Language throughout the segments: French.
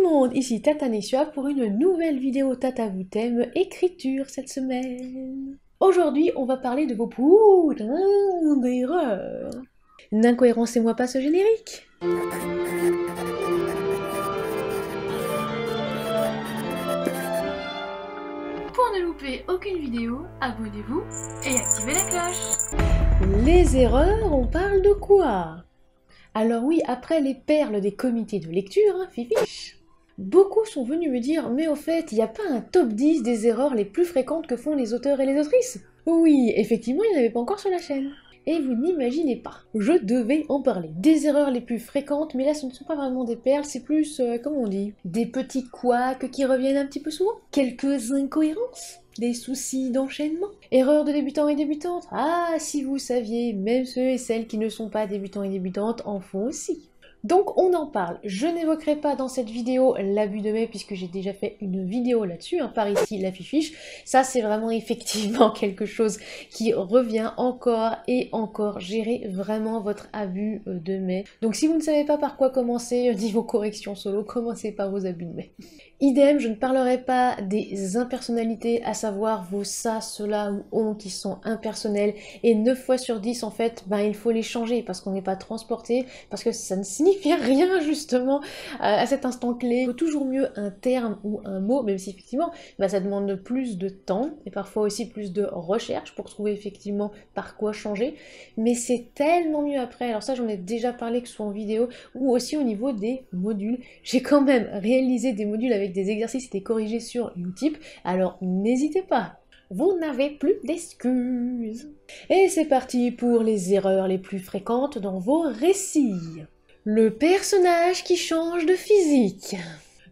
le monde, ici Tata Nessua pour une nouvelle vidéo Tata vous thème écriture cette semaine. Aujourd'hui, on va parler de vos putains d'erreurs. N'incohérencez-moi pas ce générique. Pour ne louper aucune vidéo, abonnez-vous et activez la cloche. Les erreurs, on parle de quoi? Alors oui, après les perles des comités de lecture, fifiche, beaucoup sont venus me dire « Mais au fait, il n'y a pas un top 10 des erreurs les plus fréquentes que font les auteurs et les autrices ?» Oui, effectivement, il n'y en avait pas encore sur la chaîne. Et vous n'imaginez pas, je devais en parler. Des erreurs les plus fréquentes, mais là ce ne sont pas vraiment des perles, c'est plus, comment on dit, des petits couacs qui reviennent un petit peu souvent. Quelques incohérences, des soucis d'enchaînement. Erreurs de débutants et débutantes. Ah, si vous saviez, même ceux et celles qui ne sont pas débutants et débutantes en font aussi. Donc on en parle. Je n'évoquerai pas dans cette vidéo l'abus de mai puisque j'ai déjà fait une vidéo là-dessus, par ici la fifiche. Ça c'est vraiment effectivement quelque chose qui revient encore et encore. Gérez vraiment votre abus de mai. Donc si vous ne savez pas par quoi commencer niveau correction solo, commencez par vos abus de mai. Idem, je ne parlerai pas des impersonnalités, à savoir vos ça, cela ou on qui sont impersonnels, et 9 fois sur 10 en fait, il faut les changer parce qu'on n'est pas transporté, parce que ça ne signifie rien justement à cet instant clé. Il faut toujours mieux un terme ou un mot, même si effectivement ça demande plus de temps et parfois aussi plus de recherche pour trouver effectivement par quoi changer, mais c'est tellement mieux après. Alors ça j'en ai déjà parlé, que ce soit en vidéo ou aussi au niveau des modules. J'ai quand même réalisé des modules avec des exercices qui étaient corrigés sur Utip, alors n'hésitez pas, vous n'avez plus d'excuses. Et c'est parti pour les erreurs les plus fréquentes dans vos récits. Le personnage qui change de physique.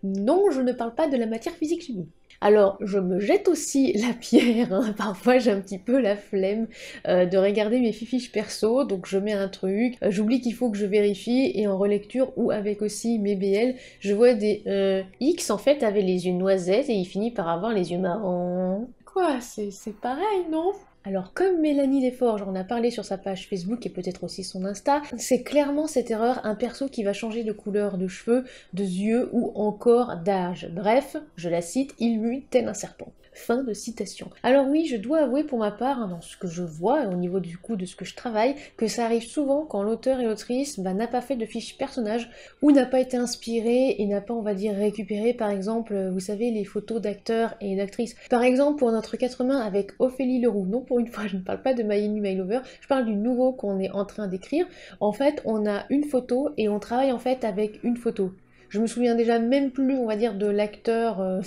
Non, je ne parle pas de la matière physique chimique. Alors, je me jette aussi la pierre, parfois j'ai un petit peu la flemme de regarder mes fiches perso, donc je mets un truc, j'oublie qu'il faut que je vérifie, et en relecture ou avec aussi mes BL, je vois des X en fait avait les yeux noisettes et il finit par avoir les yeux marrons. Quoi, c'est pareil, non? Alors comme Mélanie Desforges en a parlé sur sa page Facebook et peut-être aussi son Insta, c'est clairement cette erreur, un perso qui va changer de couleur de cheveux, de yeux ou encore d'âge. Bref, je la cite, il mue tel un serpent. Fin de citation. Alors oui, je dois avouer pour ma part, dans ce que je vois, au niveau du coup de ce que je travaille, que ça arrive souvent quand l'auteur et l'autrice n'a pas fait de fiche personnage ou n'a pas été inspiré et n'a pas, on va dire, récupéré par exemple, vous savez, les photos d'acteurs et d'actrices. Par exemple, pour notre 4 mains avec Ophélie Leroux, non pour une fois, je ne parle pas de My Enemy My Lover, je parle du nouveau qu'on est en train d'écrire. En fait, on a une photo et on travaille en fait avec une photo. Je me souviens déjà même plus, on va dire, de l'acteur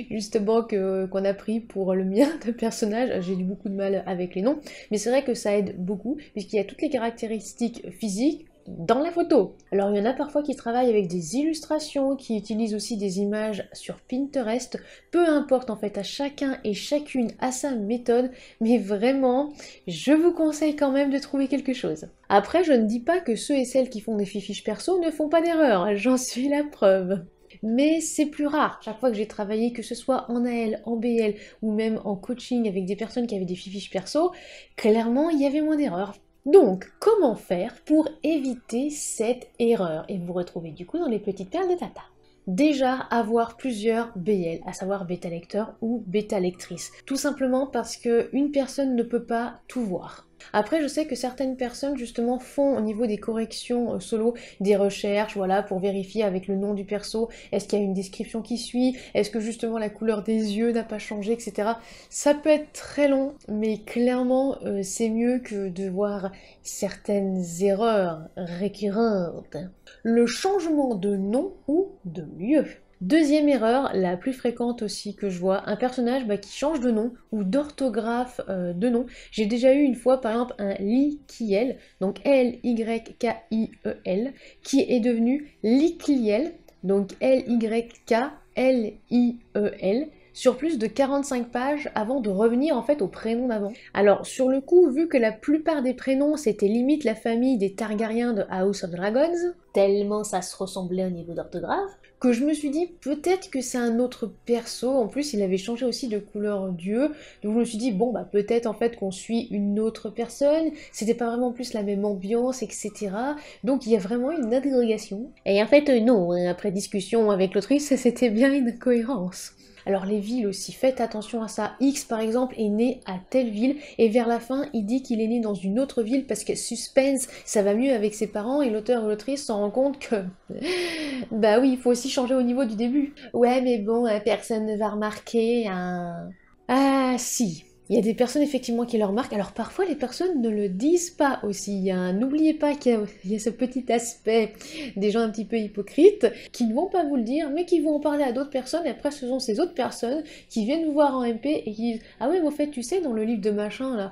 justement qu'on a pris pour le mien de personnage. J'ai eu beaucoup de mal avec les noms, mais c'est vrai que ça aide beaucoup, puisqu'il y a toutes les caractéristiques physiques dans la photo. Alors il y en a parfois qui travaillent avec des illustrations, qui utilisent aussi des images sur Pinterest, peu importe en fait, à chacun et chacune à sa méthode, mais vraiment, je vous conseille quand même de trouver quelque chose. Après, je ne dis pas que ceux et celles qui font des fiches perso ne font pas d'erreur, j'en suis la preuve. Mais c'est plus rare. Chaque fois que j'ai travaillé, que ce soit en AL, en BL ou même en coaching avec des personnes qui avaient des fiches perso, clairement il y avait moins d'erreurs. Donc, comment faire pour éviter cette erreur et vous retrouver du coup dans les petites perles de Tata? Déjà, avoir plusieurs BL, à savoir bêta lecteur ou bêta lectrice. Tout simplement parce qu'une personne ne peut pas tout voir. Après, je sais que certaines personnes, justement, font au niveau des corrections solo des recherches, voilà, pour vérifier avec le nom du perso, est-ce qu'il y a une description qui suit, est-ce que justement la couleur des yeux n'a pas changé, etc. Ça peut être très long, mais clairement, c'est mieux que de voir certaines erreurs récurrentes. Le changement de nom ou de lieu. Deuxième erreur, la plus fréquente aussi que je vois, un personnage qui change de nom ou d'orthographe de nom. J'ai déjà eu une fois par exemple un Lykiel, donc L-Y-K-I-E-L, qui est devenu Likliel, donc L-Y-K-L-I-E-L, sur plus de 45 pages avant de revenir en fait au prénom d'avant. Alors sur le coup, vu que la plupart des prénoms c'était limite la famille des Targaryens de House of Dragons, tellement ça se ressemblait au niveau d'orthographe, que je me suis dit peut-être que c'est un autre perso. En plus, il avait changé aussi de couleur d'yeux, donc je me suis dit bon bah peut-être en fait qu'on suit une autre personne, c'était pas vraiment plus la même ambiance, etc. Donc il y a vraiment une agrégation. Et en fait non, après discussion avec l'autrice, c'était bien une incohérence. Alors les villes aussi, faites attention à ça. X par exemple est né à telle ville et vers la fin il dit qu'il est né dans une autre ville parce que suspense, ça va mieux avec ses parents et l'auteur ou l'autrice s'en rend compte que bah oui, il faut aussi changer au niveau du début. Ouais mais bon, personne ne va remarquer un... Ah si, il y a des personnes effectivement qui le remarquent, alors parfois les personnes ne le disent pas aussi, n'oubliez pas qu'il y a ce petit aspect des gens un petit peu hypocrites qui ne vont pas vous le dire mais qui vont en parler à d'autres personnes et après ce sont ces autres personnes qui viennent vous voir en MP et qui disent ah ouais mais au fait tu sais dans le livre de machin là,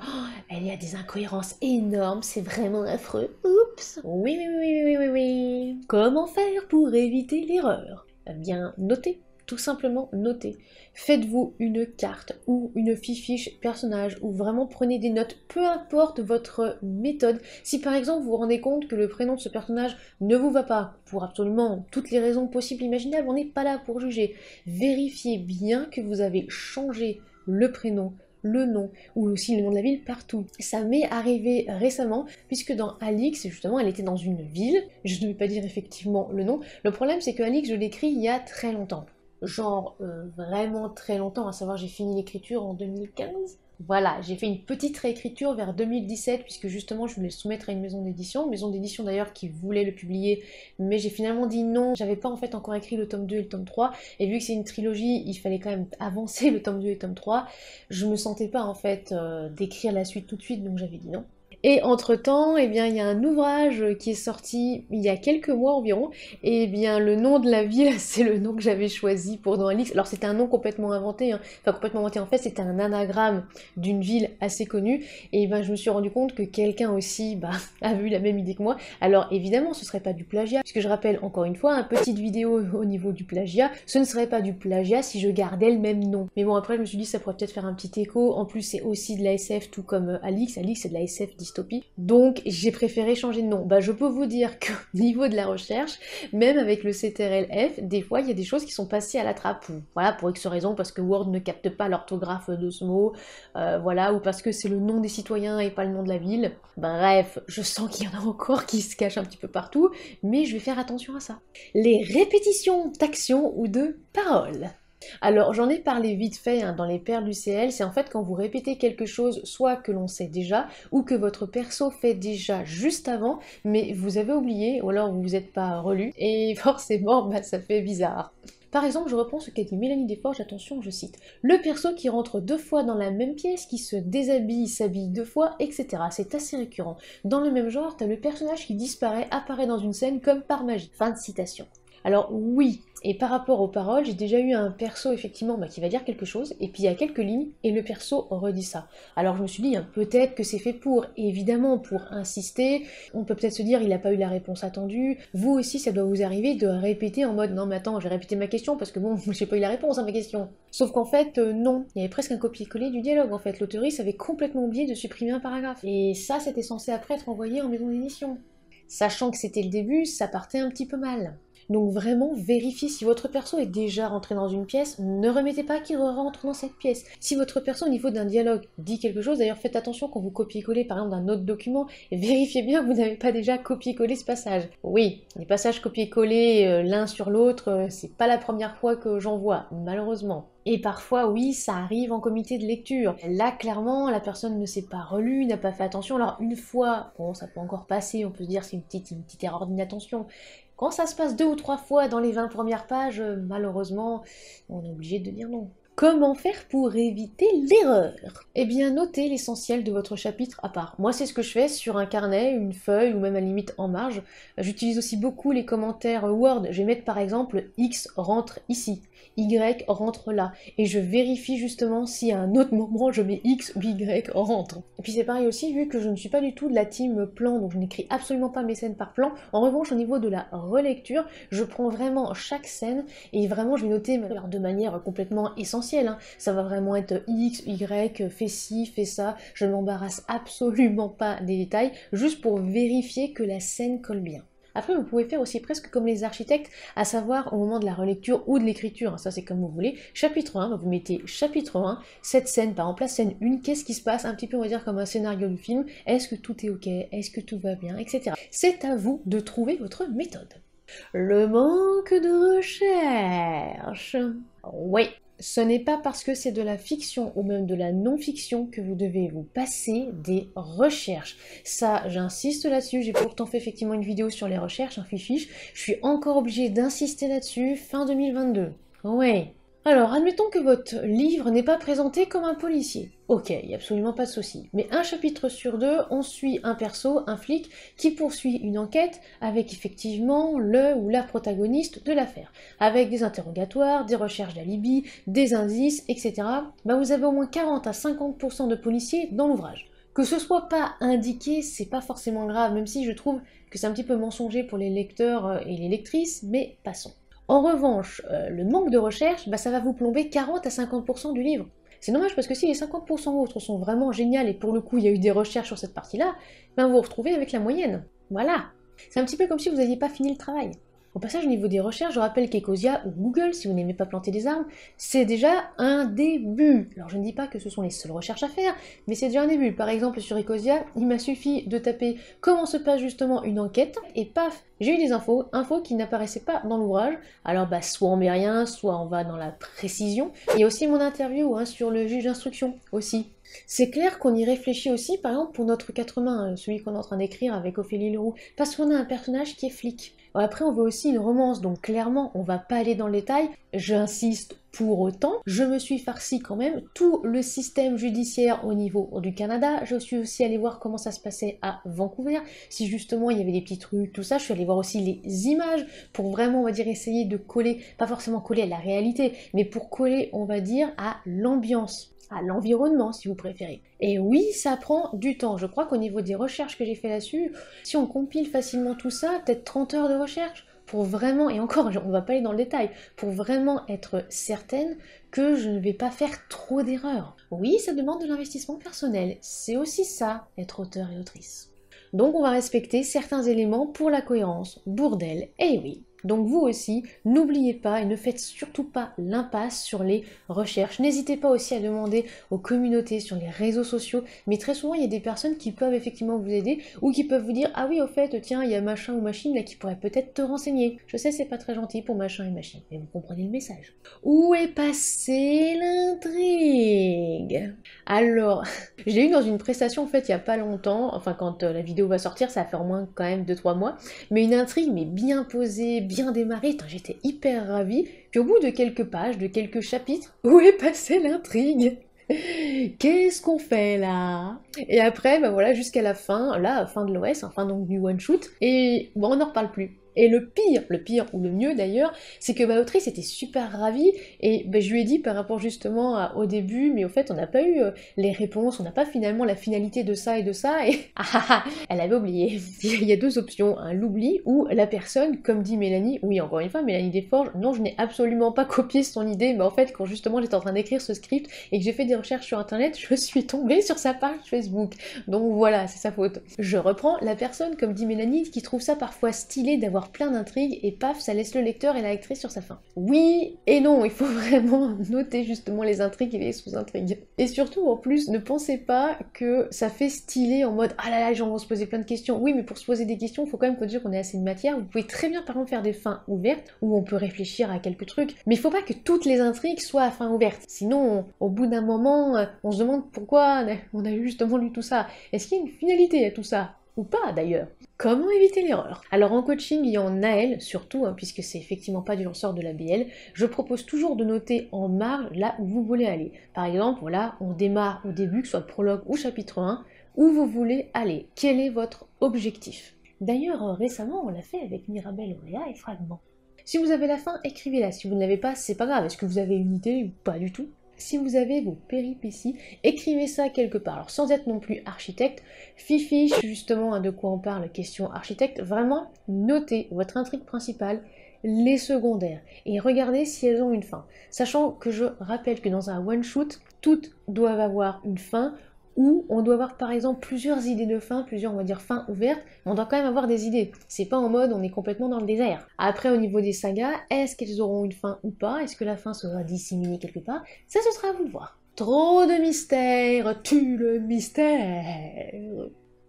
il y a des incohérences énormes, c'est vraiment affreux, oups. Oui oui oui oui oui oui. Comment faire pour éviter l'erreur? Eh bien notez. Tout simplement notez. Faites-vous une carte ou une fiche personnage ou vraiment prenez des notes, peu importe votre méthode. Si par exemple vous vous rendez compte que le prénom de ce personnage ne vous va pas, pour absolument toutes les raisons possibles et imaginables, on n'est pas là pour juger. Vérifiez bien que vous avez changé le prénom, le nom ou aussi le nom de la ville partout. Ça m'est arrivé récemment puisque dans Alix, justement, elle était dans une ville, je ne vais pas dire effectivement le nom. Le problème c'est que Alix, je l'écris il y a très longtemps. Genre vraiment très longtemps, à savoir j'ai fini l'écriture en 2015. Voilà, j'ai fait une petite réécriture vers 2017 puisque justement je voulais le soumettre à une maison d'édition d'ailleurs qui voulait le publier, mais j'ai finalement dit non, j'avais pas en fait encore écrit le tome 2 et le tome 3, et vu que c'est une trilogie, il fallait quand même avancer le tome 2 et le tome 3, je me sentais pas en fait d'écrire la suite tout de suite, donc j'avais dit non. Et entre-temps, eh bien, il y a un ouvrage qui est sorti il y a quelques mois environ, et eh bien, le nom de la ville, c'est le nom que j'avais choisi pour dans Alix. Alors, c'était un nom complètement inventé, hein. Enfin, complètement inventé, en fait, c'était un anagramme d'une ville assez connue, et ben, je me suis rendu compte que quelqu'un aussi, bah, a eu la même idée que moi. Alors, évidemment, ce serait pas du plagiat, puisque je rappelle, encore une fois, une petite vidéo au niveau du plagiat, ce ne serait pas du plagiat si je gardais le même nom. Mais bon, après, je me suis dit, ça pourrait peut-être faire un petit écho, en plus, c'est aussi de la SF, tout comme Alix. Alix, c'est de la SF dystopie. Donc j'ai préféré changer de nom. Bah je peux vous dire qu'au niveau de la recherche, même avec le CTRL-F, des fois il y a des choses qui sont passées à la trappe. Voilà, pour X raisons, parce que Word ne capte pas l'orthographe de ce mot, voilà, ou parce que c'est le nom des citoyens et pas le nom de la ville. Bref, je sens qu'il y en a encore qui se cachent un petit peu partout, mais je vais faire attention à ça. Les répétitions d'actions ou de paroles. Alors j'en ai parlé vite fait dans les perles du CL, c'est en fait quand vous répétez quelque chose soit que l'on sait déjà ou que votre perso fait déjà juste avant mais vous avez oublié ou alors vous vous êtes pas relu et forcément bah, ça fait bizarre. Par exemple, je reprends ce qu'a dit Mélanie Desforges, attention, je cite. Le perso qui rentre 2 fois dans la même pièce, qui se déshabille, s'habille 2 fois, etc. C'est assez récurrent. Dans le même genre, t'as le personnage qui disparaît, apparaît dans une scène comme par magie. Fin de citation. Alors oui, et par rapport aux paroles, j'ai déjà eu un perso effectivement qui va dire quelque chose, et puis il y a quelques lignes, et le perso redit ça. Alors je me suis dit, peut-être que c'est fait pour, et évidemment pour insister, on peut peut-être se dire, il n'a pas eu la réponse attendue, vous aussi ça doit vous arriver de répéter en mode, non mais attends, j'ai répété ma question, parce que bon, j'ai pas eu la réponse à ma question. Sauf qu'en fait, non, il y avait presque un copier-coller du dialogue en fait, l'auteuriste avait complètement oublié de supprimer un paragraphe. Et ça, c'était censé après être envoyé en maison d'édition. Sachant que c'était le début, ça partait un petit peu mal. Donc vraiment, vérifiez si votre perso est déjà rentré dans une pièce, ne remettez pas qu'il rentre dans cette pièce. Si votre perso au niveau d'un dialogue dit quelque chose, d'ailleurs faites attention quand vous copiez-collez par exemple d'un autre document, et vérifiez bien que vous n'avez pas déjà copié-collé ce passage. Oui, les passages copier-coller l'un sur l'autre, c'est pas la première fois que j'en vois, malheureusement. Et parfois, oui, ça arrive en comité de lecture. Là, clairement, la personne ne s'est pas relue, n'a pas fait attention. Alors, une fois, bon, ça peut encore passer, on peut se dire c'est une petite erreur d'inattention. Quand ça se passe 2 ou 3 fois dans les 20 premières pages, malheureusement, on est obligé de dire non. Comment faire pour éviter l'erreur? Eh bien, notez l'essentiel de votre chapitre à part. Moi, c'est ce que je fais sur un carnet, une feuille ou même à la limite en marge. J'utilise aussi beaucoup les commentaires Word. Je vais mettre par exemple X rentre ici, Y rentre là. Et je vérifie justement si à un autre moment je mets X ou Y rentre. Et puis c'est pareil aussi, vu que je ne suis pas du tout de la team plan, donc je n'écris absolument pas mes scènes par plan. En revanche, au niveau de la relecture, je prends vraiment chaque scène et vraiment je vais noter de manière complètement essentielle. Ça va vraiment être X, Y, fais ci, fais ça, je ne m'embarrasse absolument pas des détails, juste pour vérifier que la scène colle bien. Après, vous pouvez faire aussi presque comme les architectes, à savoir au moment de la relecture ou de l'écriture, hein, ça c'est comme vous voulez. Chapitre 1, vous mettez chapitre 1, cette scène, par exemple la scène 1, qu'est-ce qui se passe, un petit peu on va dire comme un scénario du film, est-ce que tout est ok, est-ce que tout va bien, etc. C'est à vous de trouver votre méthode. Le manque de recherche. Oui, ce n'est pas parce que c'est de la fiction ou même de la non-fiction que vous devez vous passer des recherches. Ça, j'insiste là-dessus, j'ai pourtant fait effectivement une vidéo sur les recherches, un fichiche, je suis encore obligée d'insister là-dessus fin 2022. Ouais. Alors, admettons que votre livre n'est pas présenté comme un policier. Ok, il n'y a absolument pas de souci. Mais un chapitre sur deux, on suit un perso, un flic, qui poursuit une enquête avec effectivement le ou la protagoniste de l'affaire. Avec des interrogatoires, des recherches d'alibi, des indices, etc. Bah, vous avez au moins 40 à 50% de policiers dans l'ouvrage. Que ce soit pas indiqué, c'est pas forcément grave, même si je trouve que c'est un petit peu mensonger pour les lecteurs et les lectrices, mais passons. En revanche, le manque de recherche, bah, ça va vous plomber 40 à 50% du livre. C'est dommage parce que si les 50% autres sont vraiment géniales et pour le coup il y a eu des recherches sur cette partie-là, ben vous vous retrouvez avec la moyenne. Voilà. C'est un petit peu comme si vous n'aviez pas fini le travail. Au passage, au niveau des recherches, je rappelle qu'Ecosia ou Google, si vous n'aimez pas planter des arbres, c'est déjà un début. Alors je ne dis pas que ce sont les seules recherches à faire, mais c'est déjà un début. Par exemple, sur Ecosia, il m'a suffi de taper comment se passe justement une enquête, et paf, j'ai eu des infos qui n'apparaissaient pas dans l'ouvrage. Alors bah soit on met rien, soit on va dans la précision. Il y a aussi mon interview sur le juge d'instruction aussi. C'est clair qu'on y réfléchit aussi, par exemple, pour notre 4 mains, celui qu'on est en train d'écrire avec Ophélie Leroux, parce qu'on a un personnage qui est flic. Après, on veut aussi une romance, donc clairement, on va pas aller dans le détail. J'insiste pour autant, je me suis farci quand même tout le système judiciaire au niveau du Canada. Je suis aussi allée voir comment ça se passait à Vancouver, si justement il y avait des petits trucs, tout ça. Je suis allée voir aussi les images pour vraiment, on va dire, essayer de coller, pas forcément coller à la réalité, mais pour coller, on va dire, à l'ambiance, à l'environnement si vous préférez. Et oui, ça prend du temps. Je crois qu'au niveau des recherches que j'ai fait là-dessus, si on compile facilement tout ça, peut-être 30 heures de recherche, pour vraiment, et encore, on va pas aller dans le détail, pour vraiment être certaine que je ne vais pas faire trop d'erreurs. Oui, ça demande de l'investissement personnel. C'est aussi ça, être auteur et autrice. Donc on va respecter certains éléments pour la cohérence. Bourdel, et oui. Donc vous aussi, n'oubliez pas et ne faites surtout pas l'impasse sur les recherches. N'hésitez pas aussi à demander aux communautés sur les réseaux sociaux, mais très souvent il y a des personnes qui peuvent effectivement vous aider ou qui peuvent vous dire « Ah oui, au fait, tiens, il y a machin ou machine là qui pourrait peut-être te renseigner. » Je sais, c'est pas très gentil pour machin et machine, mais vous comprenez le message. Où est passée l'intrigue? Alors, je l'ai eu dans une prestation en fait il y a pas longtemps, enfin quand la vidéo va sortir, ça va faire au moins quand même 2-3 mois, mais une intrigue mais bien posée, bien démarré, j'étais hyper ravie. Puis au bout de quelques pages, de quelques chapitres, où est passée l'intrigue? Qu'est-ce qu'on fait là? Et après, bah voilà, jusqu'à la fin de l'OS, enfin donc du one shoot, et bon, on n'en reparle plus. Et le pire ou le mieux d'ailleurs, c'est que l'autrice était super ravie et je lui ai dit par rapport justement au début, mais au fait on n'a pas eu les réponses, on n'a pas finalement la finalité de ça et elle avait oublié. Il y a deux options, l'oubli ou la personne, comme dit Mélanie, oui encore une fois, Mélanie Desforges, non je n'ai absolument pas copié son idée, mais en fait quand justement j'étais en train d'écrire ce script et que j'ai fait des recherches sur internet, je suis tombée sur sa page Facebook. Donc voilà, c'est sa faute. Je reprends la personne, comme dit Mélanie, qui trouve ça parfois stylé d'avoir plein d'intrigues et paf, ça laisse le lecteur et la lectrice sur sa faim. Oui et non, il faut vraiment noter justement les intrigues et les sous-intrigues. Et surtout, en plus, ne pensez pas que ça fait stylé en mode « Ah là là, les gens vont se poser plein de questions ». Oui, mais pour se poser des questions, il faut quand même dire qu'on ait assez de matière. Vous pouvez très bien, par exemple, faire des fins ouvertes où on peut réfléchir à quelques trucs. Mais il faut pas que toutes les intrigues soient à fin ouverte. Sinon, au bout d'un moment, on se demande pourquoi on a justement lu tout ça. Est-ce qu'il y a une finalité à tout ça? Ou pas d'ailleurs. Comment éviter l'erreur? Alors en coaching et en AL surtout, puisque c'est effectivement pas du ressort de la BL, je propose toujours de noter en marge là où vous voulez aller. Par exemple, voilà, on démarre au début, que ce soit prologue ou chapitre 1, où vous voulez aller. Quel est votre objectif? D'ailleurs, récemment, on l'a fait avec Mirabelle Auréa et Fragment. Si vous avez la fin, écrivez-la. Si vous ne l'avez pas, c'est pas grave. Est-ce que vous avez une idée ou pas du tout? Si vous avez vos péripéties, écrivez ça quelque part. Alors sans être non plus architecte, fifiche justement de quoi on parle, question architecte, vraiment notez votre intrigue principale, les secondaires, et regardez si elles ont une fin. Sachant que je rappelle que dans un one-shoot, toutes doivent avoir une fin, où on doit avoir par exemple plusieurs idées de fin, plusieurs on va dire fins ouvertes, mais on doit quand même avoir des idées. C'est pas en mode on est complètement dans le désert. Après au niveau des sagas, est-ce qu'elles auront une fin ou pas? Est-ce que la fin sera disséminée quelque part? Ça ce sera à vous de voir. Trop de mystère, tue le mystère.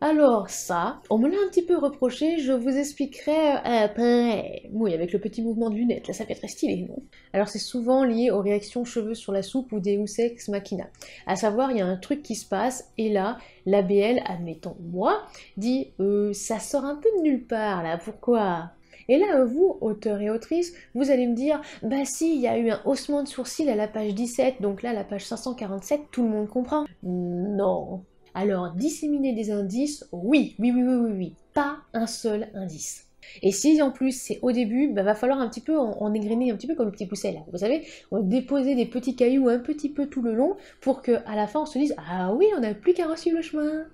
Alors ça, on me l'a un petit peu reproché, je vous expliquerai après. Oui, avec le petit mouvement de lunettes, là ça fait très stylé, non? Alors c'est souvent lié aux réactions cheveux sur la soupe ou Deus Ex Machina. À savoir, il y a un truc qui se passe, et là, l'ABL, admettons moi, dit ça sort un peu de nulle part là, pourquoi? Et là, vous, auteurs et autrices, vous allez me dire, bah si, il y a eu un haussement de sourcil à la page 17, donc là, la page 547, tout le monde comprend. Non. Alors, disséminer des indices, oui, pas un seul indice. Et si en plus c'est au début, bah, va falloir un petit peu en égrener un petit peu comme le petit pousset là. Vous savez, on va déposer des petits cailloux un petit peu tout le long pour qu'à la fin on se dise ah oui, on n'a plus qu'à suivre le chemin.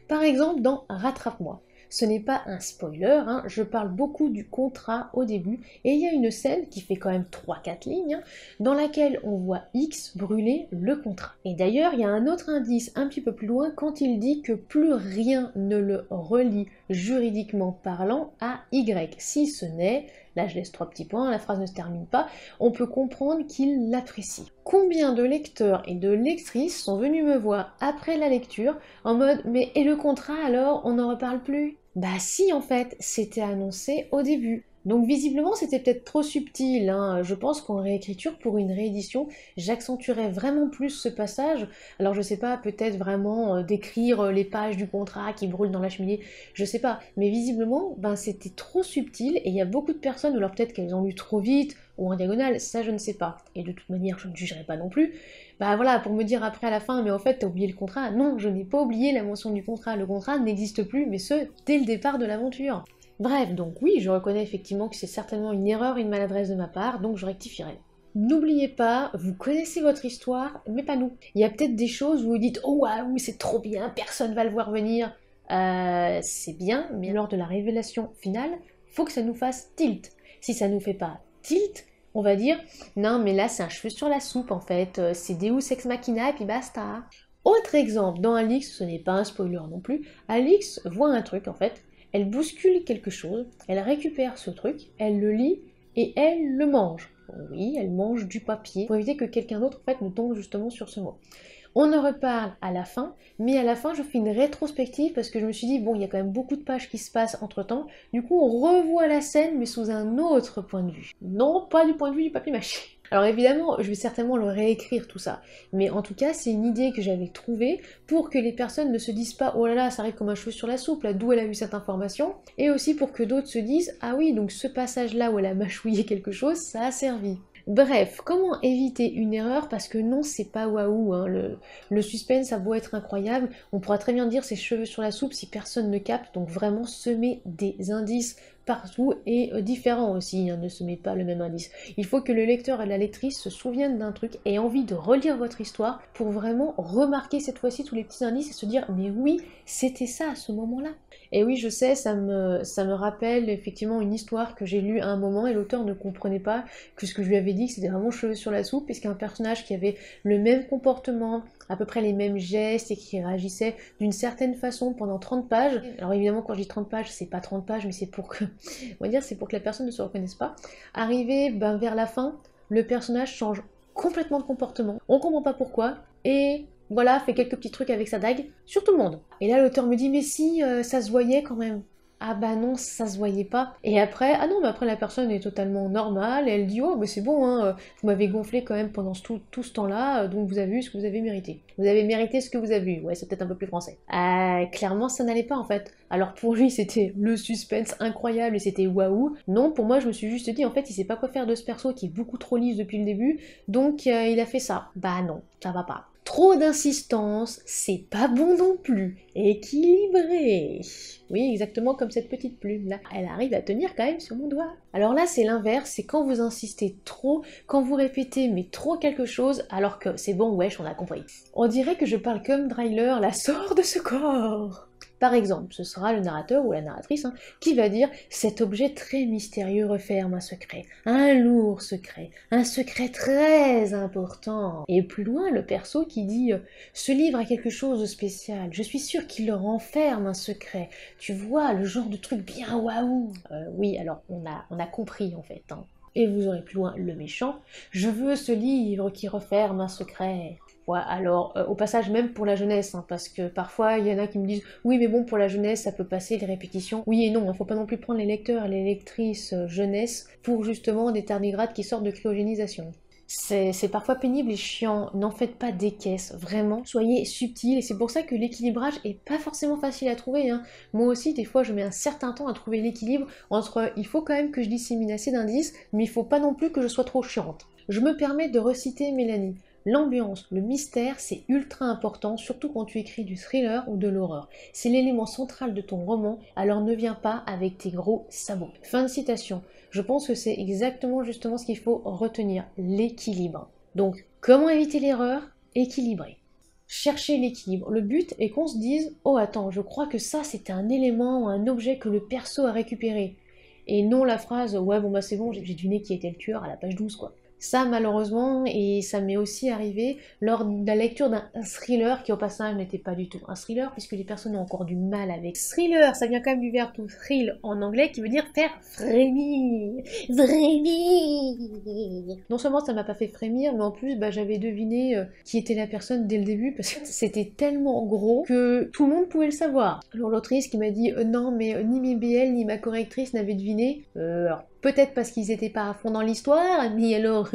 Par exemple dans Rattrape-moi. Ce n'est pas un spoiler, hein, je parle beaucoup du contrat au début, et il y a une scène qui fait quand même 3-4 lignes, hein, dans laquelle on voit X brûler le contrat. Et d'ailleurs, il y a un autre indice un petit peu plus loin quand il dit que plus rien ne le relie juridiquement parlant à Y, si ce n'est, là je laisse 3 petits points, la phrase ne se termine pas, on peut comprendre qu'il l'apprécie. Combien de lecteurs et de lectrices sont venus me voir après la lecture en mode mais et le contrat alors, on n'en reparle plus? Bah si en fait, c'était annoncé au début. Donc visiblement c'était peut-être trop subtil, hein. Je pense qu'en réécriture pour une réédition, j'accentuerais vraiment plus ce passage. Alors je sais pas, peut-être vraiment décrire les pages du contrat qui brûlent dans la cheminée, je sais pas. Mais visiblement, ben c'était trop subtil et il y a beaucoup de personnes, ou alors peut-être qu'elles ont lu trop vite, ou en diagonale, ça je ne sais pas. Et de toute manière, je ne jugerai pas non plus. Bah voilà, pour me dire après à la fin, mais en fait t'as oublié le contrat. Non, je n'ai pas oublié la mention du contrat. Le contrat n'existe plus, mais ce, dès le départ de l'aventure. Bref, donc oui, je reconnais effectivement que c'est certainement une erreur, une maladresse de ma part, donc je rectifierai. N'oubliez pas, vous connaissez votre histoire, mais pas nous. Il y a peut-être des choses où vous dites « Oh waouh, c'est trop bien, personne va le voir venir ». C'est bien, mais lors de la révélation finale, faut que ça nous fasse tilt. Si ça nous fait pas tilt, on va dire « Non, mais là, c'est un cheveu sur la soupe, en fait. C'est Deus Ex Machina, et puis basta. » Autre exemple, dans Alix, ce n'est pas un spoiler non plus, Alix voit un truc, en fait. Elle bouscule quelque chose, elle récupère ce truc, elle le lit et elle le mange. Oui, elle mange du papier pour éviter que quelqu'un d'autre en fait ne tombe justement sur ce mot. On en reparle à la fin, mais à la fin je fais une rétrospective parce que je me suis dit bon, il y a quand même beaucoup de pages qui se passent entre temps, du coup on revoit la scène mais sous un autre point de vue. Non, pas du point de vue du papier mâché. Alors évidemment, je vais certainement le réécrire tout ça, mais en tout cas, c'est une idée que j'avais trouvée pour que les personnes ne se disent pas « Oh là là, ça arrive comme un cheveu sur la soupe, là, d'où elle a eu cette information ?» et aussi pour que d'autres se disent « Ah oui, donc ce passage-là où elle a mâchouillé quelque chose, ça a servi. » Bref, comment éviter une erreur? Parce que non, c'est pas waouh, hein. Le suspense a beau être incroyable, on pourra très bien dire c'est cheveux sur la soupe si personne ne capte, donc vraiment semer des indices partout et différents aussi, hein, ne semez pas le même indice. Il faut que le lecteur et la lectrice se souviennent d'un truc et aient envie de relire votre histoire pour vraiment remarquer cette fois-ci tous les petits indices et se dire mais oui, c'était ça à ce moment-là. Et oui, je sais, ça me rappelle effectivement une histoire que j'ai lue à un moment et l'auteur ne comprenait pas que ce que je lui avais dit, que c'était vraiment cheveux sur la soupe, puisqu'un personnage qui avait le même comportement, à peu près les mêmes gestes et qui réagissait d'une certaine façon pendant 30 pages. Alors évidemment, quand je dis 30 pages, c'est pas 30 pages, mais c'est pour que, on va dire, c'est pour que la personne ne se reconnaisse pas. Arrivé vers la fin, le personnage change complètement de comportement, on comprend pas pourquoi, et voilà, fait quelques petits trucs avec sa dague sur tout le monde. Et là, l'auteur me dit, mais si, ça se voyait quand même. Ah bah non, ça se voyait pas. Et après, ah non, mais après la personne est totalement normale, et elle dit, oh, mais c'est bon, hein, vous m'avez gonflé quand même pendant tout ce temps-là, donc vous avez eu ce que vous avez mérité. Vous avez mérité ce que vous avez eu, ouais, c'est peut-être un peu plus français. Clairement, ça n'allait pas en fait. Alors pour lui, c'était le suspense incroyable et c'était waouh. Non, pour moi, je me suis juste dit, en fait, il sait pas quoi faire de ce perso qui est beaucoup trop lisse depuis le début, donc il a fait ça. Bah non, ça va pas. Trop d'insistance, c'est pas bon non plus. Équilibré. Oui, exactement comme cette petite plume là. Elle arrive à tenir quand même sur mon doigt. Alors là, c'est l'inverse, c'est quand vous insistez trop, quand vous répétez mais trop quelque chose, alors que c'est bon, wesh, on a compris. On dirait que je parle comme Dryler, la sort de ce corps. Par exemple, ce sera le narrateur ou la narratrice qui va dire « Cet objet très mystérieux referme un lourd secret, un secret très important. » Et plus loin, le perso qui dit « Ce livre a quelque chose de spécial, je suis sûr qu'il leur renferme un secret. Tu vois, le genre de truc bien waouh. » Oui, alors on a compris en fait. Et vous aurez plus loin le méchant « Je veux ce livre qui referme un secret. » Ouais, alors, au passage, même pour la jeunesse, parce que parfois, il y en a qui me disent « Oui, mais bon, pour la jeunesse, ça peut passer, les répétitions. » Oui et non, faut pas non plus prendre les lecteurs et les lectrices jeunesse pour justement des tardigrades qui sortent de cryogénisation. C'est parfois pénible et chiant, n'en faites pas des caisses, vraiment, soyez subtil, et c'est pour ça que l'équilibrage est pas forcément facile à trouver. Moi aussi, des fois, je mets un certain temps à trouver l'équilibre entre il faut quand même que je dissémine assez d'indices, mais il faut pas non plus que je sois trop chiante. Je me permets de reciter Mélanie. L'ambiance, le mystère, c'est ultra important, surtout quand tu écris du thriller ou de l'horreur. C'est l'élément central de ton roman, alors ne viens pas avec tes gros sabots. Fin de citation. Je pense que c'est exactement justement ce qu'il faut retenir, l'équilibre. Donc, comment éviter l'erreur? Équilibrer. Chercher l'équilibre. Le but est qu'on se dise « Oh attends, je crois que ça c'était un élément ou un objet que le perso a récupéré. » Et non la phrase « Ouais bon bah c'est bon, j'ai deviné qui était le tueur à la page 12 quoi. » Ça, malheureusement, et ça m'est aussi arrivé lors de la lecture d'un thriller qui, au passage, n'était pas du tout un thriller, puisque les personnes ont encore du mal avec thriller. Ça vient quand même du verbe to thrill en anglais, qui veut dire faire frémir. Frémir. Non seulement ça m'a pas fait frémir, mais en plus, j'avais deviné qui était la personne dès le début, parce que c'était tellement gros que tout le monde pouvait le savoir. Alors l'autrice qui m'a dit non, mais ni mes BL ni ma correctrice n'avaient deviné. Alors, peut-être parce qu'ils étaient pas à fond dans l'histoire, mais alors,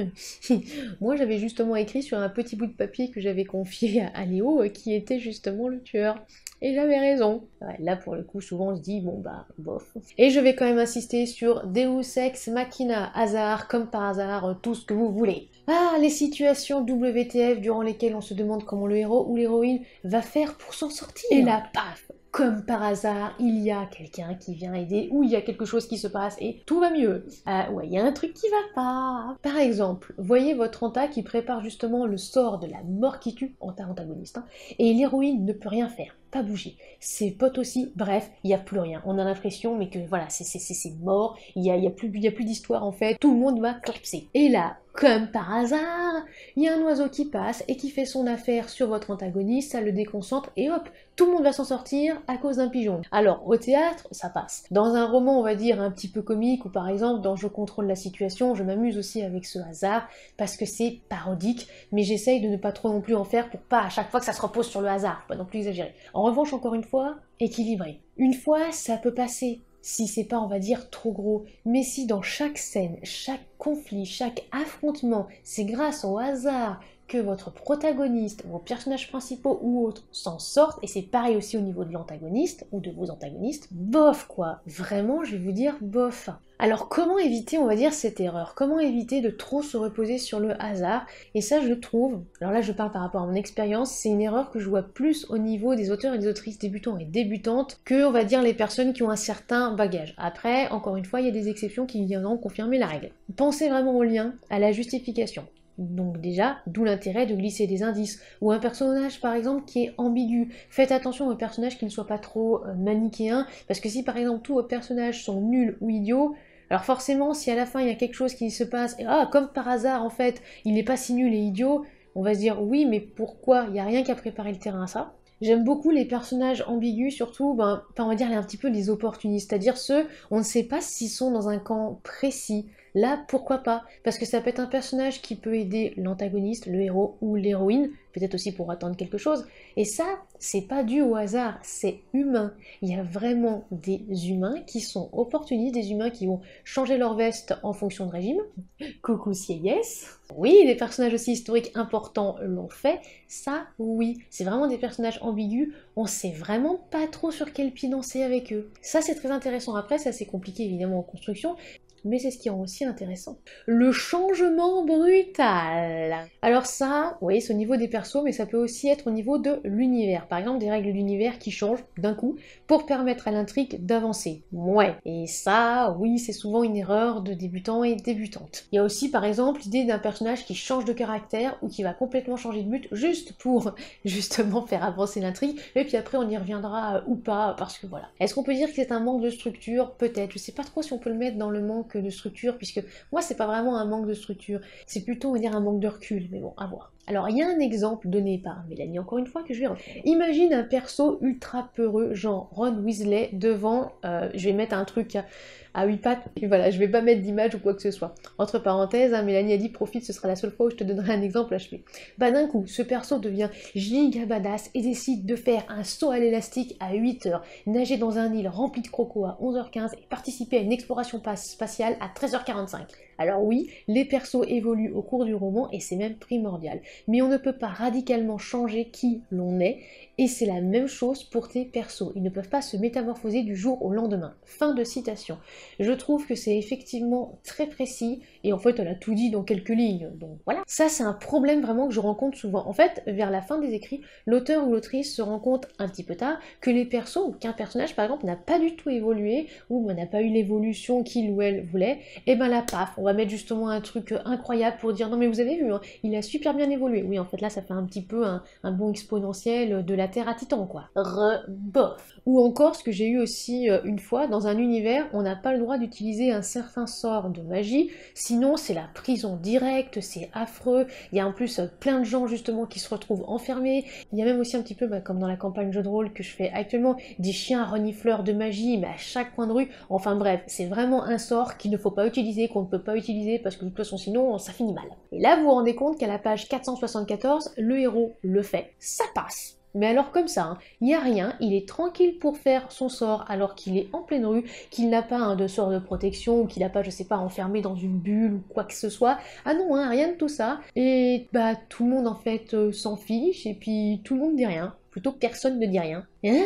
moi j'avais justement écrit sur un petit bout de papier que j'avais confié à Léo, qui était justement le tueur. Et j'avais raison. Ouais, là pour le coup, souvent on se dit, bon bof. Et je vais quand même insister sur Deus Ex Machina, hasard, comme par hasard, tout ce que vous voulez. Ah, les situations WTF durant lesquelles on se demande comment le héros ou l'héroïne va faire pour s'en sortir. Et là, paf, comme par hasard, il y a quelqu'un qui vient aider, ou il y a quelque chose qui se passe et tout va mieux. Ouais, il y a un truc qui va pas. Par exemple, voyez votre anta qui prépare justement le sort de la mort qui tue, antagoniste, et l'héroïne ne peut rien faire, pas bouger. Ses potes aussi, bref, il n'y a plus rien. On a l'impression, mais que voilà, c'est mort, il y a plus d'histoire en fait, tout le monde va collapser. Et là, comme par hasard, il y a un oiseau qui passe et qui fait son affaire sur votre antagoniste, ça le déconcentre et hop, tout le monde va s'en sortir à cause d'un pigeon. Alors, au théâtre, ça passe. Dans un roman, on va dire, un petit peu comique, ou par exemple, dans Je contrôle la situation, je m'amuse aussi avec ce hasard, parce que c'est parodique, mais j'essaye de ne pas trop non plus en faire pour pas à chaque fois que ça se repose sur le hasard, faut pas non plus exagérer. En revanche, encore une fois, équilibré. Une fois, ça peut passer. Si c'est pas, on va dire, trop gros, mais si dans chaque scène, chaque conflit, chaque affrontement, c'est grâce au hasard que votre protagoniste, vos personnages principaux ou autres s'en sortent, et c'est pareil aussi au niveau de l'antagoniste ou de vos antagonistes, bof quoi, vraiment je vais vous dire bof. Alors comment éviter, on va dire, cette erreur? Comment éviter de trop se reposer sur le hasard? Et ça je trouve, alors là je parle par rapport à mon expérience, c'est une erreur que je vois plus au niveau des auteurs et des autrices débutants et débutantes que, on va dire, les personnes qui ont un certain bagage. Après, encore une fois, il y a des exceptions qui viendront confirmer la règle. Pensez vraiment au lien, à la justification. Donc déjà, d'où l'intérêt de glisser des indices, ou un personnage par exemple qui est ambigu. Faites attention aux personnages qui ne soient pas trop manichéens, parce que si par exemple tous vos personnages sont nuls ou idiots, alors forcément si à la fin il y a quelque chose qui se passe, et comme par hasard en fait, il n'est pas si nul et idiot, on va se dire oui mais pourquoi? Il n'y a rien qu'à préparer le terrain à ça. J'aime beaucoup les personnages ambigus, surtout, on va dire un petit peu les opportunistes, c'est-à-dire ceux, on ne sait pas s'ils sont dans un camp précis. Là, pourquoi pas? Parce que ça peut être un personnage qui peut aider l'antagoniste, le héros ou l'héroïne, peut-être aussi pour attendre quelque chose. Et ça, c'est pas dû au hasard, c'est humain. Il y a vraiment des humains qui sont opportunistes, des humains qui vont changer leur veste en fonction de régime. Coucou Sieyès. Oui, des personnages aussi historiques importants l'ont fait. Ça, oui. C'est vraiment des personnages ambigus. On sait vraiment pas trop sur quel pied danser avec eux. Ça, c'est très intéressant. Après, ça, c'est compliqué évidemment en construction. mais c'est ce qui rend aussi intéressant. Le changement brutal. Alors ça, oui, c'est au niveau des persos, mais ça peut aussi être au niveau de l'univers. Par exemple, des règles d'univers qui changent d'un coup pour permettre à l'intrigue d'avancer. Ouais, et ça, oui, c'est souvent une erreur de débutants et débutantes. Il y a aussi, par exemple, l'idée d'un personnage qui change de caractère ou qui va complètement changer de but juste pour, justement, faire avancer l'intrigue, et puis après on y reviendra ou pas, parce que voilà. Est-ce qu'on peut dire que c'est un manque de structure? Peut-être. Je sais pas trop si on peut le mettre dans le manque de structure, puisque moi c'est pas vraiment un manque de structure, c'est plutôt on va dire un manque de recul, mais bon, à voir. Alors il y a un exemple donné par Mélanie encore une fois que je vais reprendre. Imagine un perso ultra peureux, genre Ron Weasley devant, je vais mettre un truc à 8 pattes, et voilà, je vais pas mettre d'image ou quoi que ce soit. Entre parenthèses, hein, Mélanie a dit profite, ce sera la seule fois où je te donnerai un exemple HP. Bah d'un coup, ce perso devient giga badass et décide de faire un saut à l'élastique à 8h, nager dans un île rempli de crocos à 11h15 et participer à une exploration spatiale à 13h45. Alors oui, les persos évoluent au cours du roman et c'est même primordial. Mais on ne peut pas radicalement changer qui l'on est et c'est la même chose pour tes persos. Ils ne peuvent pas se métamorphoser du jour au lendemain. Fin de citation. Je trouve que c'est effectivement très précis et en fait elle a tout dit dans quelques lignes. Donc voilà. Ça c'est un problème vraiment que je rencontre souvent. En fait, vers la fin des écrits, l'auteur ou l'autrice se rend compte un petit peu tard que les persos ou qu'un personnage par exemple n'a pas du tout évolué ou n'a pas eu l'évolution qu'il ou elle voulait, et ben là paf, on va mettre justement un truc incroyable pour dire non mais vous avez vu, hein, il a super bien évolué. Oui en fait là ça fait un petit peu un bond exponentiel de la Terre à Titan quoi. Bof. Ou encore ce que j'ai eu aussi une fois, dans un univers on n'a pas le droit d'utiliser un certain sort de magie, sinon c'est la prison directe, c'est affreux, il y a en plus plein de gens justement qui se retrouvent enfermés, il y a même aussi un petit peu comme dans la campagne jeu de rôle que je fais actuellement, des chiens renifleurs de magie mais à chaque coin de rue, enfin bref, c'est vraiment un sort qu'il ne faut pas utiliser, qu'on ne peut pas utiliser parce que de toute façon sinon ça finit mal. Et là vous vous rendez compte qu'à la page 474, le héros le fait, ça passe. Mais alors comme ça, hein, il n'y a rien, il est tranquille pour faire son sort alors qu'il est en pleine rue, qu'il n'a pas de sort de protection, ou qu'il n'a pas, je sais pas, enfermé dans une bulle ou quoi que ce soit. Ah non, hein, rien de tout ça. Et bah tout le monde en fait s'en fiche et puis tout le monde dit rien. Plutôt personne ne dit rien. Hein?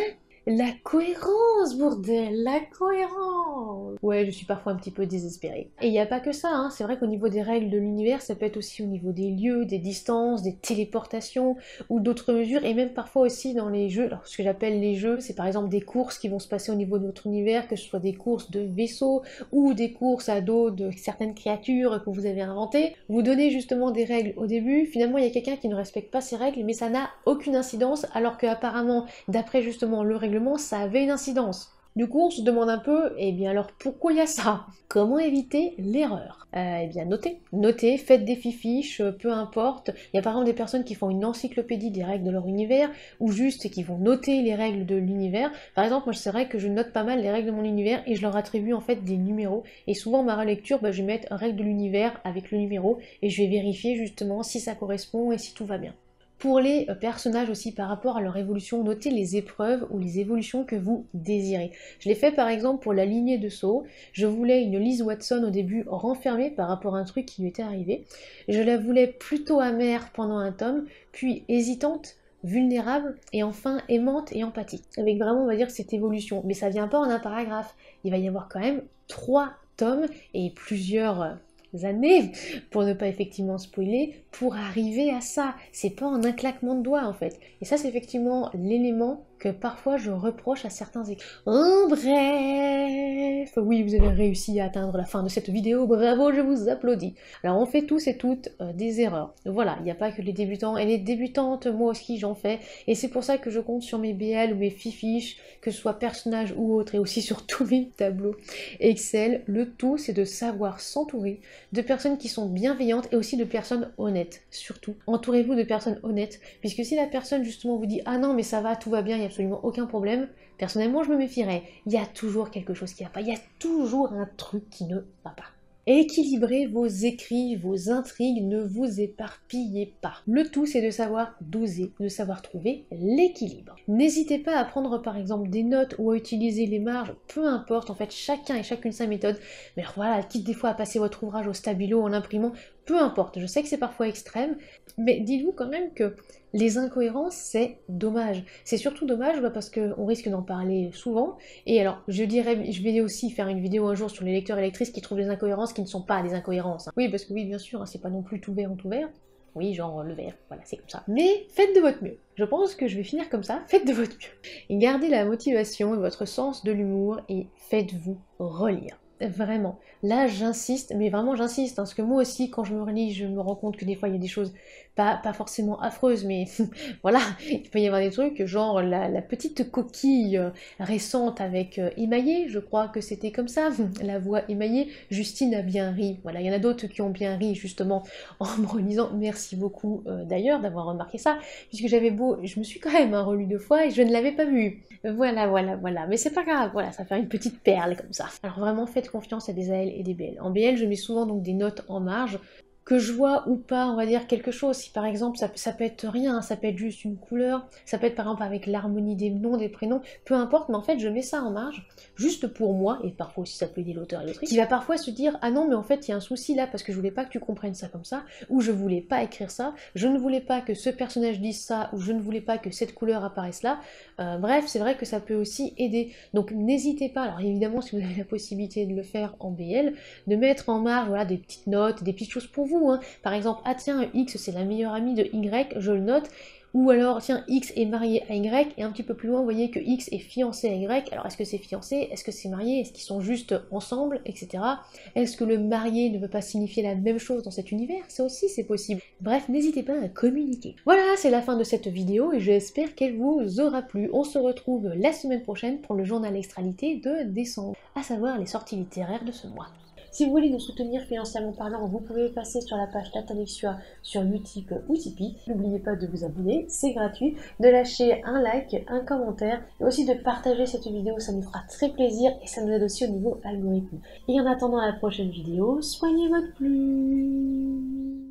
La cohérence, bordel, la cohérence. Ouais, je suis parfois un petit peu désespérée. Et il n'y a pas que ça, hein. C'est vrai qu'au niveau des règles de l'univers, ça peut être aussi au niveau des lieux, des distances, des téléportations ou d'autres mesures, et même parfois aussi dans les jeux. Alors, ce que j'appelle les jeux, c'est par exemple des courses qui vont se passer au niveau de votre univers, que ce soit des courses de vaisseaux ou des courses à dos de certaines créatures que vous avez inventées. Vous donnez justement des règles au début, finalement il y a quelqu'un qui ne respecte pas ces règles, mais ça n'a aucune incidence, alors qu'apparemment, d'après justement le règlement, ça avait une incidence. Du coup, on se demande un peu, eh bien alors pourquoi il y a ça? Comment éviter l'erreur? Eh bien notez, faites des fiches, peu importe. Il y a par exemple des personnes qui font une encyclopédie des règles de leur univers, ou juste qui vont noter les règles de l'univers. Par exemple, moi c'est vrai que je note pas mal les règles de mon univers et je leur attribue en fait des numéros. Et souvent ma relecture, je vais mettre règles de l'univers avec le numéro et je vais vérifier justement si ça correspond et si tout va bien. Pour les personnages aussi par rapport à leur évolution, notez les épreuves ou les évolutions que vous désirez. Je l'ai fait par exemple pour la lignée de Saw. Je voulais une Liz Watson au début renfermée par rapport à un truc qui lui était arrivé. Je la voulais plutôt amère pendant un tome, puis hésitante, vulnérable et enfin aimante et empathique. Avec vraiment on va dire cette évolution. Mais ça vient pas en un paragraphe. Il va y avoir quand même 3 tomes et plusieurs années, pour ne pas effectivement spoiler, pour arriver à ça. C'est pas en un claquement de doigts en fait. Et ça c'est effectivement l'élément que parfois je reproche à certains écrits. En bref, oui vous avez réussi à atteindre la fin de cette vidéo, bravo, je vous applaudis. Alors on fait tous et toutes des erreurs. Voilà, il n'y a pas que les débutants et les débutantes, moi aussi j'en fais. Et c'est pour ça que je compte sur mes BL ou mes fiches, que ce soit personnages ou autres, et aussi sur tous mes tableaux Excel. Le tout c'est de savoir s'entourer de personnes qui sont bienveillantes et aussi de personnes honnêtes, surtout. Entourez-vous de personnes honnêtes, puisque si la personne justement vous dit « Ah non mais ça va, tout va bien, il n'y a absolument aucun problème », personnellement je me méfierais. Il y a toujours quelque chose qui ne va pas, il y a toujours un truc qui ne va pas. Équilibrez vos écrits, vos intrigues, ne vous éparpillez pas. Le tout, c'est de savoir doser, de savoir trouver l'équilibre. N'hésitez pas à prendre par exemple des notes ou à utiliser les marges, peu importe, en fait, chacun et chacune sa méthode. Mais alors voilà, quitte des fois à passer votre ouvrage au stabilo en l'imprimant, peu importe, je sais que c'est parfois extrême, mais dites-vous quand même que les incohérences, c'est dommage. C'est surtout dommage parce qu'on risque d'en parler souvent. Et alors, je dirais, je vais aussi faire une vidéo un jour sur les lecteurs et lectrices qui trouvent des incohérences qui ne sont pas des incohérences. Hein. Oui, parce que oui, bien sûr, hein, c'est pas non plus tout vert en tout vert. Oui, genre le vert, voilà, c'est comme ça. Mais faites de votre mieux. Je pense que je vais finir comme ça, faites de votre mieux. Et gardez la motivation et votre sens de l'humour et faites-vous relire. Vraiment. Là, j'insiste, mais vraiment j'insiste, hein, parce que moi aussi, quand je me relis, je me rends compte que des fois, il y a des choses pas forcément affreuses, mais voilà, il peut y avoir des trucs, genre la petite coquille récente avec émaillé, je crois que c'était comme ça, la voix émaillée, Justine a bien ri. Voilà, il y en a d'autres qui ont bien ri, justement, en me relisant. Merci beaucoup, d'ailleurs, d'avoir remarqué ça, puisque je me suis quand même relue 2 fois et je ne l'avais pas vu. Voilà. Mais c'est pas grave, voilà, ça fait une petite perle comme ça. Alors vraiment, faites confiance à des AL et des BL. En BL, je mets souvent donc des notes en marge, que je vois ou pas, on va dire quelque chose. Si par exemple, ça peut être rien, ça peut être juste une couleur, ça peut être par exemple avec l'harmonie des noms, des prénoms, peu importe, mais en fait, je mets ça en marge, juste pour moi, et parfois aussi ça peut aider l'auteur et l'autrice, qui va parfois se dire, ah non, mais en fait, il y a un souci là, parce que je voulais pas que tu comprennes ça comme ça, ou je voulais pas écrire ça, je ne voulais pas que ce personnage dise ça, ou je ne voulais pas que cette couleur apparaisse là. Bref, c'est vrai que ça peut aussi aider. Donc n'hésitez pas, alors évidemment, si vous avez la possibilité de le faire en BL, de mettre en marge, voilà, des petites notes, des petites choses pour vous. Hein. Par exemple, ah tiens, X c'est la meilleure amie de Y, je le note. Ou alors, tiens, X est marié à Y, et un petit peu plus loin, vous voyez que X est fiancé à Y. Alors, est-ce que c'est fiancé? Est-ce que c'est marié? Est-ce qu'ils sont juste ensemble? Etc. Est-ce que le marié ne veut pas signifier la même chose dans cet univers? Ça aussi, c'est possible. Bref, n'hésitez pas à communiquer. Voilà, c'est la fin de cette vidéo, et j'espère qu'elle vous aura plu. On se retrouve la semaine prochaine pour le journal extralité de décembre, à savoir les sorties littéraires de ce mois. Si vous voulez nous soutenir financièrement parlant, vous pouvez passer sur la page Tatanexua sur Utip ou Tipeee. N'oubliez pas de vous abonner, c'est gratuit, de lâcher un like, un commentaire, et aussi de partager cette vidéo, ça nous fera très plaisir et ça nous aide aussi au niveau algorithme. Et en attendant la prochaine vidéo, soignez votre plume.